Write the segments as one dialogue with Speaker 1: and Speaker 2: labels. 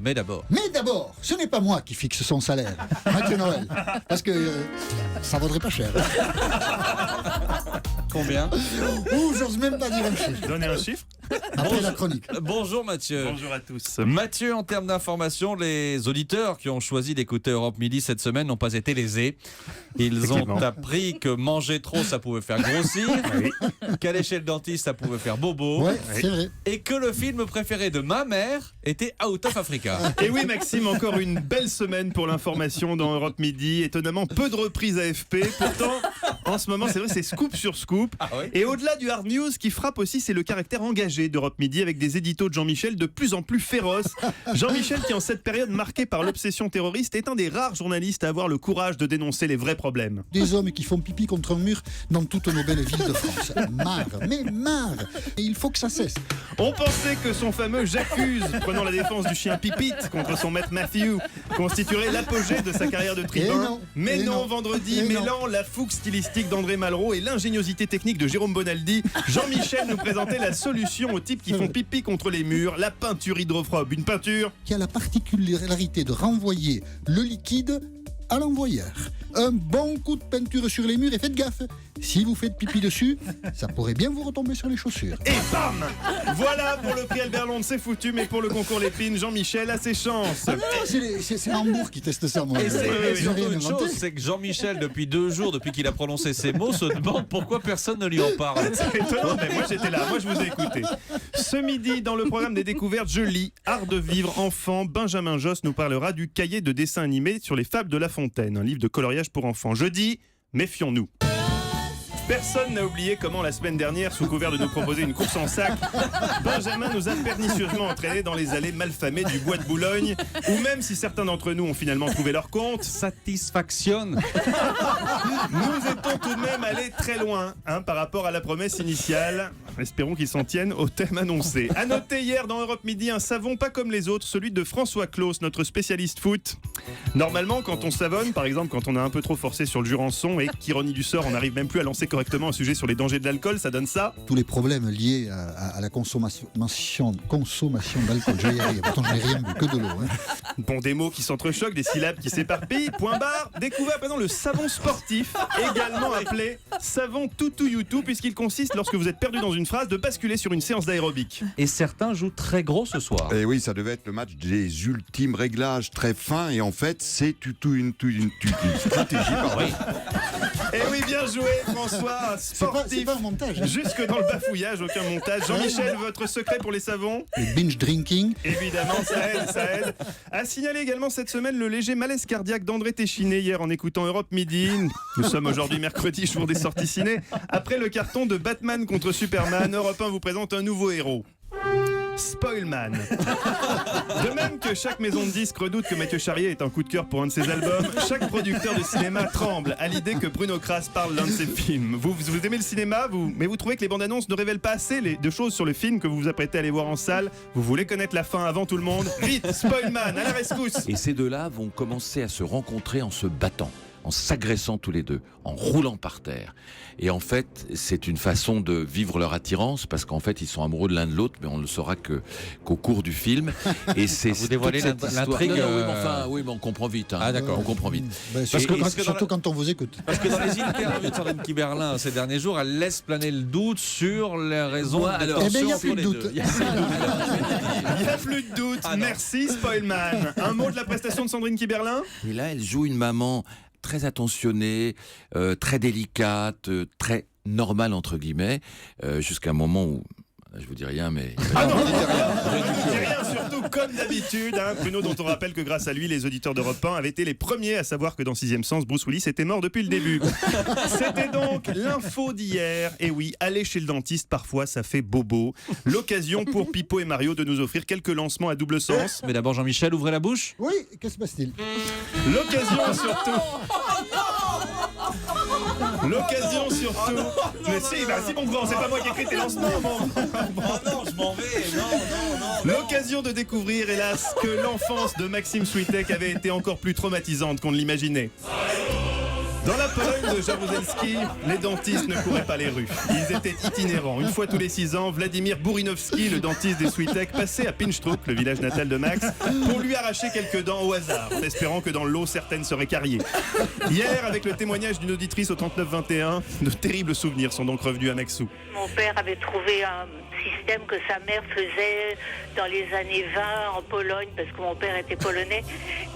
Speaker 1: Mais d'abord,
Speaker 2: ce n'est pas moi qui fixe son salaire, Mathieu Noël, parce que ça vaudrait pas cher.
Speaker 1: combien?
Speaker 2: Ouh, j'ose même pas dire un chiffre.
Speaker 3: Donnez un chiffre.
Speaker 2: Après la chronique.
Speaker 1: Bonjour Mathieu.
Speaker 3: Bonjour à tous.
Speaker 1: Mathieu, en termes d'information, les auditeurs qui ont choisi d'écouter Europe Midi cette semaine n'ont pas été lésés. Ils ont
Speaker 3: Effectivement.
Speaker 1: appris que manger trop, ça pouvait faire grossir, qu'aller chez le dentiste, ça pouvait faire bobo,
Speaker 2: Ouais, c'est vrai.
Speaker 1: et que le film préféré de ma mère était Out of Africa.
Speaker 3: Et oui Maxime, encore une belle semaine pour l'information dans Europe Midi. Étonnamment peu de reprises AFP. Pourtant, en ce moment, c'est vrai, c'est scoop sur scoop.
Speaker 1: Ah oui.
Speaker 3: Et au-delà du hard news, qui frappe aussi, c'est le caractère engagé d'Europe Midi avec des éditos de Jean-Michel de plus en plus féroces. Jean-Michel, qui en cette période marquée par l'obsession terroriste, est un des rares journalistes à avoir le courage de dénoncer les vrais problèmes.
Speaker 2: Des hommes qui font pipi contre un mur dans toutes nos belles villes de France. Marre, mais marre. Et il faut que ça cesse.
Speaker 3: On pensait que son fameux J'accuse, prenant la défense du chien Pipite contre son maître Matthew, constituerait l'apogée de sa carrière de tribun.
Speaker 2: Et non.
Speaker 3: Mais
Speaker 2: Et
Speaker 3: non,
Speaker 2: non.
Speaker 3: vendredi,
Speaker 2: Et
Speaker 3: mêlant la fougue stylistique d'André Malraux et l'ingéniosité technique de Jérôme Bonaldi, Jean-Michel nous présentait la solution aux types qui font pipi contre les murs, la peinture hydrophobe. Une peinture
Speaker 2: Qui a la particularité de renvoyer le liquide à l'envoyeur. Un bon coup de peinture sur les murs et faites gaffe. Si vous faites pipi dessus, ça pourrait bien vous retomber sur les chaussures.
Speaker 3: et bam. Voilà pour le prix Albert Londres, c'est foutu, mais pour le concours Lépine, Jean-Michel a ses chances.
Speaker 2: Ah, c'est Hambourg qui teste ça, moi.
Speaker 1: Et c'est et
Speaker 2: J'ai
Speaker 1: surtout
Speaker 2: rien
Speaker 1: une
Speaker 2: inventé.
Speaker 1: chose, c'est que Jean-Michel, depuis 2 jours, depuis qu'il a prononcé ces mots, se demande pourquoi personne ne lui en parle.
Speaker 3: C'est étonnant, mais moi j'étais là, moi je vous ai écouté. Ce midi, dans le programme des découvertes, je lis Art de vivre enfant. Benjamin Josse nous parlera du cahier de dessin animé sur les fables de La Fontaine, un livre de coloriage pour enfants. Jeudi, méfions-nous. Personne n'a oublié comment la semaine dernière, sous couvert de nous proposer une course en sac, Benjamin nous a pernicieusement entraînés dans les allées malfamées du bois de Boulogne, où même si certains d'entre nous ont finalement trouvé leur compte,
Speaker 1: Satisfaction.
Speaker 3: nous étions tout de même allés très loin par rapport à la promesse initiale. Espérons qu'ils s'en tiennent au thème annoncé. À noter hier dans Europe Midi un savon pas comme les autres, celui de François Claus, notre spécialiste foot. Normalement, quand on savonne, par exemple quand on a un peu trop forcé sur le Jurançon et qu'ironie du sort, on n'arrive même plus à lancer correctement un sujet sur les dangers de l'alcool, ça donne ça.
Speaker 2: Tous les problèmes liés à la consommation d'alcool. Je vais y arriver. Pourtant, je n'ai rien bu, que de l'eau. Hein.
Speaker 3: Bon, des mots qui s'entrechoquent, des syllabes qui s'éparpillent. Point barre. Découvert maintenant le savon sportif, également appelé savon toutou youtou, puisqu'il consiste, lorsque vous êtes perdu dans une phrase, de basculer sur une séance d'aérobic.
Speaker 1: Et certains jouent très gros ce soir.
Speaker 4: Et oui, ça devait être le match des ultimes réglages très fins et en fait c'est une stratégie. Pardon.
Speaker 3: Et oui, bien joué François,
Speaker 2: C'est
Speaker 3: sportif.
Speaker 2: pas un montage. Hein.
Speaker 3: Jusque dans le bafouillage, aucun montage. Jean-Michel, votre secret pour les savons?
Speaker 2: Le binge drinking.
Speaker 3: Évidemment, ça aide, ça aide. À signaler également cette semaine le léger malaise cardiaque d'André Téchiné hier en écoutant Europe Midi. Nous sommes aujourd'hui mercredi, jour des sorties ciné. Après le carton de Batman contre Superman, Europe 1 vous présente un nouveau héros. Spoilman. De même que chaque maison de disques redoute que Mathieu Charrier est un coup de cœur pour un de ses albums, chaque producteur de cinéma tremble à l'idée que Bruno Kras parle d'un de ses films. Vous aimez le cinéma, mais vous trouvez que les bandes annonces ne révèlent pas assez de choses sur le film que vous vous apprêtez à aller voir en salle. Vous voulez connaître la fin avant tout le monde. Vite, Spoilman, à la rescousse.
Speaker 5: Et ces deux-là vont commencer à se rencontrer en se battant, en s'agressant tous les deux, en roulant par terre. Et en fait, c'est une façon de vivre leur attirance, parce qu'en fait, ils sont amoureux de l'un de l'autre, mais on ne le saura qu'au cours du film. Et c'est
Speaker 1: Vous dévoilez
Speaker 5: toute cette histoire.
Speaker 1: l'intrigue,
Speaker 5: Oui, mais on comprend vite. Hein.
Speaker 1: Ah, d'accord.
Speaker 5: On comprend vite.
Speaker 2: Ben,
Speaker 1: Parce que
Speaker 2: surtout quand on vous écoute.
Speaker 1: Parce que dans les interviews de Sandrine Kiberlin ces derniers jours, elle laisse planer le doute sur les raisons de
Speaker 5: alors,
Speaker 2: Eh ben, il n'y a
Speaker 1: tension
Speaker 2: plus
Speaker 1: entre
Speaker 2: de
Speaker 1: les
Speaker 2: doute.
Speaker 1: deux.
Speaker 3: Il n'y a plus de doute.
Speaker 1: Ah non.
Speaker 3: Merci, Spoilman. Un mot de la prestation de Sandrine Kiberlin?
Speaker 5: Et là, elle joue une maman très attentionnée, très délicate, très normale entre guillemets, jusqu'à un moment où, je vous dis rien, mais
Speaker 3: Ah non, je dis rien, surtout comme d'habitude, Bruno, dont on rappelle que grâce à lui, les auditeurs d'Europe 1 avaient été les premiers à savoir que dans Sixième Sens, Bruce Willis était mort depuis le début. C'était donc l'info d'hier. Et oui, aller chez le dentiste, parfois, ça fait bobo. L'occasion pour Pipo et Mario de nous offrir quelques lancements à double sens.
Speaker 1: Mais d'abord, Jean-Michel, ouvrez la bouche.
Speaker 2: Oui, qu'est-ce que se passe-t-il?
Speaker 3: L'occasion surtout. L'occasion surtout. Mais si, bah, c'est bon, c'est pas moi qui ai écrit tes lancements.
Speaker 1: non, je m'en vais. Non.
Speaker 3: L'occasion de découvrir, hélas, que l'enfance de Maxime Switek avait été encore plus traumatisante qu'on ne l'imaginait. Dans la Pologne de Jaruzelski, les dentistes ne couraient pas les rues. Ils étaient itinérants. Une fois tous les 6 ans, Vladimir Bourinovski, le dentiste des Switek, passait à Pinchtruck, le village natal de Max, pour lui arracher quelques dents au hasard, en espérant que dans l'eau, certaines seraient carriées. Hier, avec le témoignage d'une auditrice au 3921, de terribles souvenirs sont donc revenus à Maxou.
Speaker 6: Mon père avait trouvé un système que sa mère faisait dans les années 20 en Pologne, parce que mon père était polonais.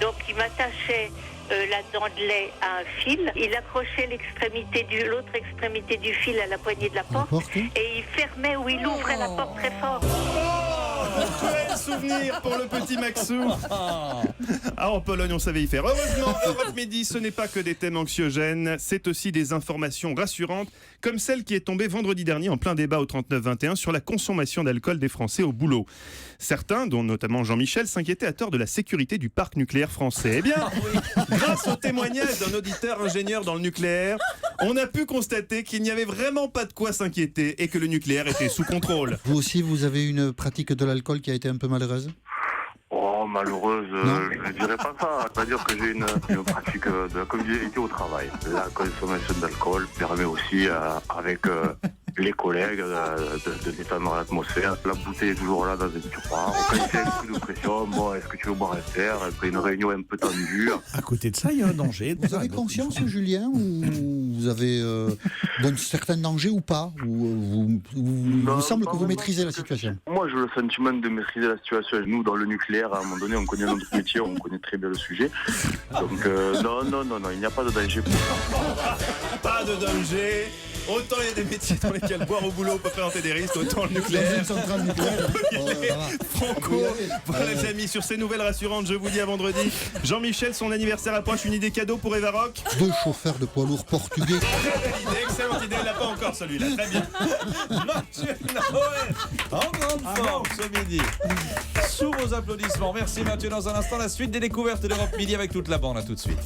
Speaker 6: Donc il m'attachait la dent de lait à un fil. Il accrochait l'autre extrémité du fil à la poignée de la porte et il fermait ou il ouvrait la porte très fort.
Speaker 3: Cruel souvenir pour le petit Maxou. Ah, en Pologne, on savait y faire. Heureusement, Europe Midi, ce n'est pas que des thèmes anxiogènes, c'est aussi des informations rassurantes, comme celle qui est tombée vendredi dernier en plein débat au 39-21 sur la consommation d'alcool des Français au boulot. Certains, dont notamment Jean-Michel, s'inquiétaient à tort de la sécurité du parc nucléaire français. Eh bien, grâce au témoignage d'un auditeur ingénieur dans le nucléaire, on a pu constater qu'il n'y avait vraiment pas de quoi s'inquiéter et que le nucléaire était sous contrôle.
Speaker 2: Vous aussi, vous avez une pratique de l'alcool qui a été un peu malheureuse?
Speaker 7: Oh, malheureuse, je ne dirais pas ça. C'est-à-dire que j'ai une pratique de la convivialité au travail. La consommation d'alcool permet aussi, avec les collègues, de détendre l'atmosphère. La bouteille est toujours là dans un tiroir. Quand il y a un coup de pression, bon, est-ce que tu veux boire un verre? Après une réunion un peu tendue.
Speaker 8: À côté de ça, il y a un danger.
Speaker 2: Vous avez conscience, Julien, ou vous avez d'un certain danger ou pas? Ou il me semble que vous maîtrisez la situation?
Speaker 7: Moi, j'ai le sentiment de maîtriser la situation. Nous, dans le nucléaire, à un moment donné, on connaît notre métier, on connaît très bien le sujet. Donc, non, il n'y a pas de danger pour ça.
Speaker 3: Pas de danger. Autant il y a des métiers dans lesquels boire au boulot peut présenter des risques, autant le
Speaker 2: Dans
Speaker 3: nucléaire.
Speaker 2: une centrale nucléaire.
Speaker 3: Franco, voilà les amis, sur ces nouvelles rassurantes, je vous dis à vendredi. Jean-Michel, son anniversaire approche, une idée cadeau pour Eva Rock.
Speaker 2: 2 chauffeurs de poids lourds portugais.
Speaker 3: Très belle idée, excellente idée, elle n'a pas encore celui-là, très bien. Mathieu Noël, en grande forme ce midi. Sous vos applaudissements, merci Mathieu. Dans un instant, la suite des découvertes d'Europe Midi avec toute la bande, à tout de suite.